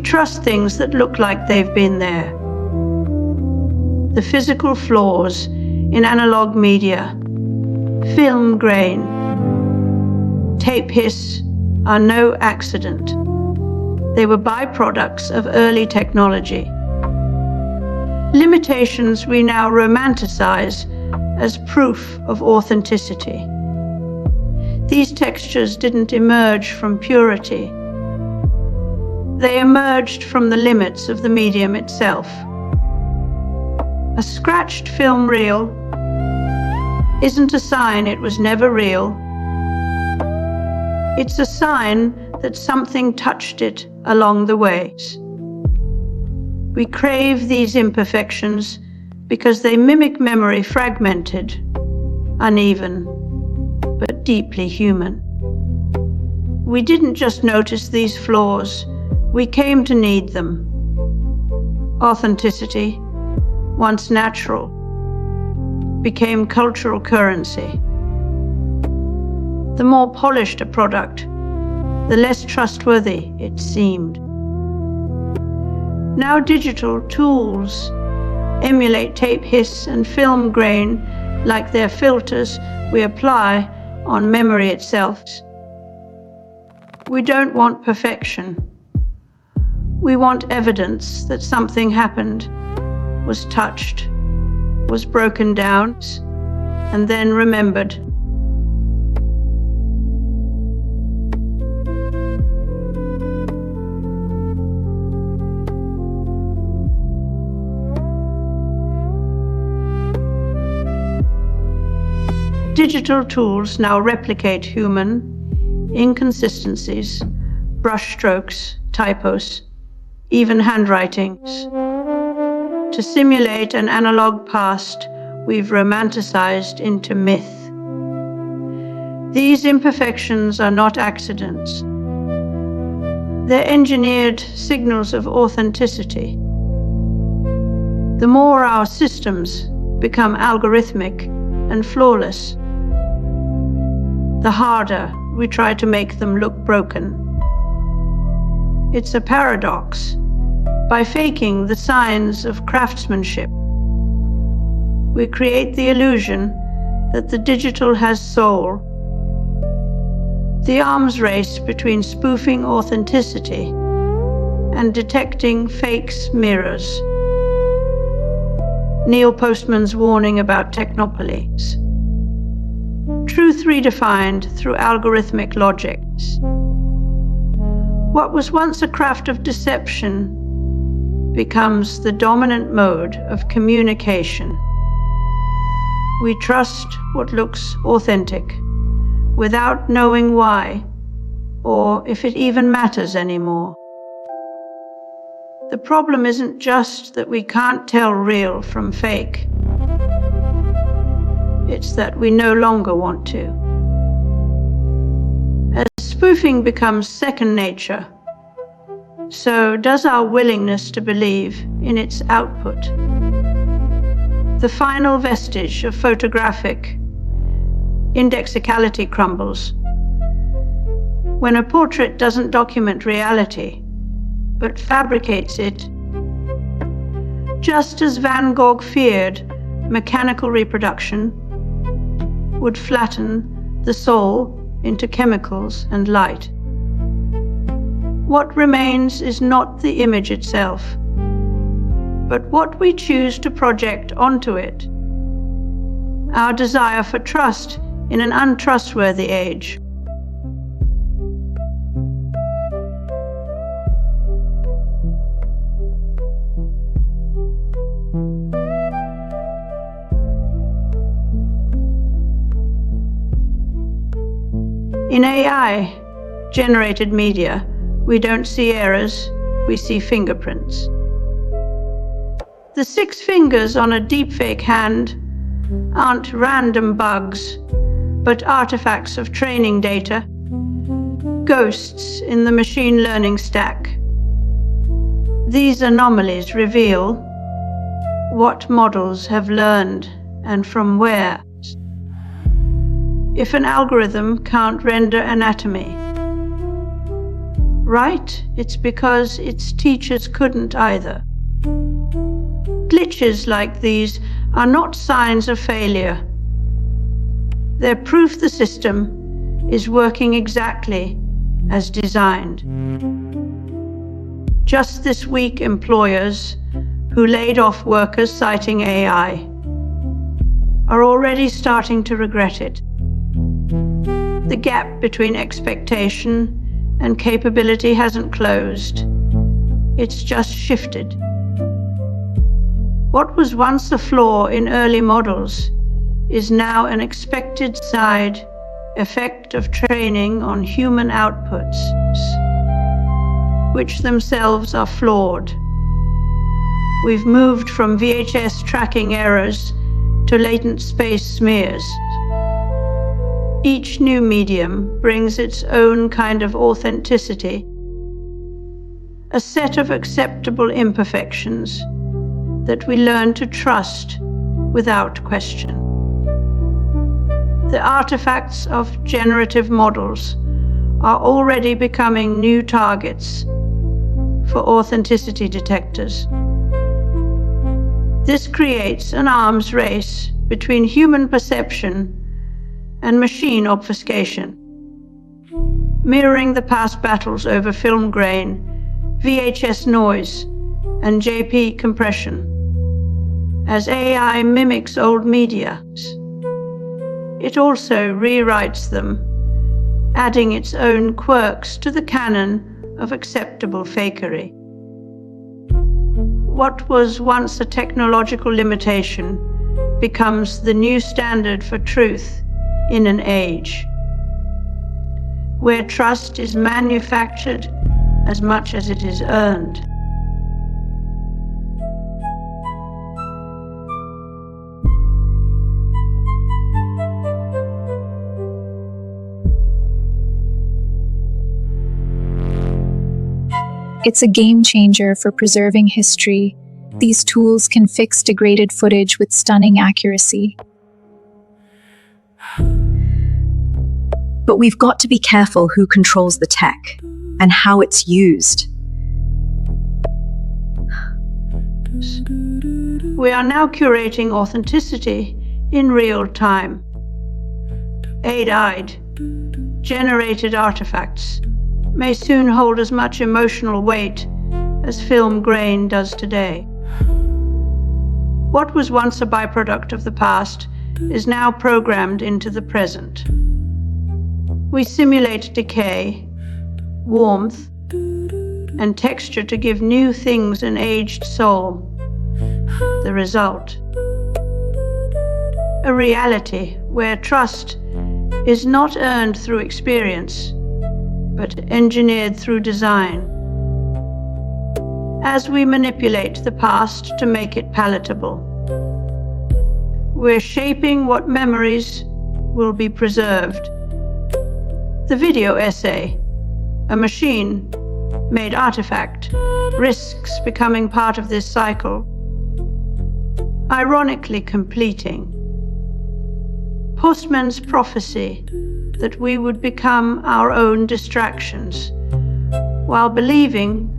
trust things that look like they've been there. The physical flaws in analog media, film grain, tape hiss, are no accident. They were byproducts of early technology. Limitations we now romanticize as proof of authenticity. These textures didn't emerge from purity. They emerged from the limits of the medium itself. A scratched film reel isn't a sign it was never real. It's a sign that something touched it along the way. We crave these imperfections because they mimic memory fragmented, uneven, but deeply human. We didn't just notice these flaws, we came to need them. Authenticity, once natural, became cultural currency. The more polished a product, the less trustworthy it seemed. Now digital tools emulate tape hiss and film grain like they're filters we apply on memory itself. We don't want perfection. We want evidence that something happened, was touched, was broken down, and then remembered. Digital tools now replicate human inconsistencies, brushstrokes, typos, even handwritings, to simulate an analog past we've romanticized into myth. These imperfections are not accidents. They're engineered signals of authenticity. The more our systems become algorithmic and flawless, the harder we try to make them look broken. It's a paradox. By faking the signs of craftsmanship, we create the illusion that the digital has soul. The arms race between spoofing authenticity and detecting fakes mirrors. Neil Postman's warning about technopolies. Truth redefined through algorithmic logic. What was once a craft of deception becomes the dominant mode of communication. We trust what looks authentic without knowing why, or if it even matters anymore. The problem isn't just that we can't tell real from fake. It's that we no longer want to. As spoofing becomes second nature, so does our willingness to believe in its output. The final vestige of photographic indexicality crumbles when a portrait doesn't document reality, but fabricates it. Just as Van Gogh feared mechanical reproduction would flatten the soul into chemicals and light. What remains is not the image itself, but what we choose to project onto it. Our desire for trust in an untrustworthy age. In AI-generated media, we don't see errors, we see fingerprints. The 6 fingers on a deepfake hand aren't random bugs, but artifacts of training data, ghosts in the machine learning stack. These anomalies reveal what models have learned and from where. If an algorithm can't render anatomy, write, it's because its teachers couldn't either. Glitches like these are not signs of failure. They're proof the system is working exactly as designed. Just this week, employers who laid off workers citing AI are already starting to regret it. The gap between expectation and capability hasn't closed. It's just shifted. What was once a flaw in early models is now an expected side effect of training on human outputs, which themselves are flawed. We've moved from VHS tracking errors to latent space smears. Each new medium brings its own kind of authenticity, a set of acceptable imperfections that we learn to trust without question. The artifacts of generative models are already becoming new targets for authenticity detectors. This creates an arms race between human perception and machine obfuscation, mirroring the past battles over film grain, VHS noise, and JP compression. As AI mimics old media, it also rewrites them, adding its own quirks to the canon of acceptable fakery. What was once a technological limitation becomes the new standard for truth in an age where trust is manufactured as much as it is earned. It's a game changer for preserving history. These tools can fix degraded footage with stunning accuracy. But we've got to be careful who controls the tech and how it's used. We are now curating authenticity in real time. AI generated artifacts may soon hold as much emotional weight as film grain does today. What was once a byproduct of the past is now programmed into the present. We simulate decay, warmth, and texture to give new things an aged soul. The result: a reality where trust is not earned through experience, but engineered through design. As we manipulate the past to make it palatable, we're shaping what memories will be preserved. The video essay, a machine-made artifact, risks becoming part of this cycle, ironically completing Postman's prophecy that we would become our own distractions, while believing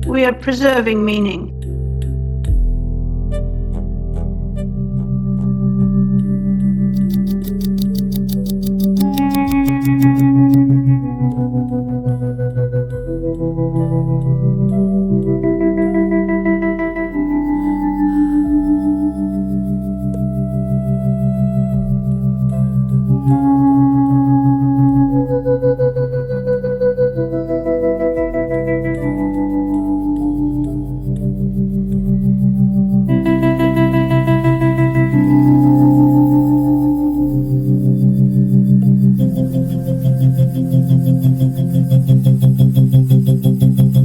we are preserving meaning.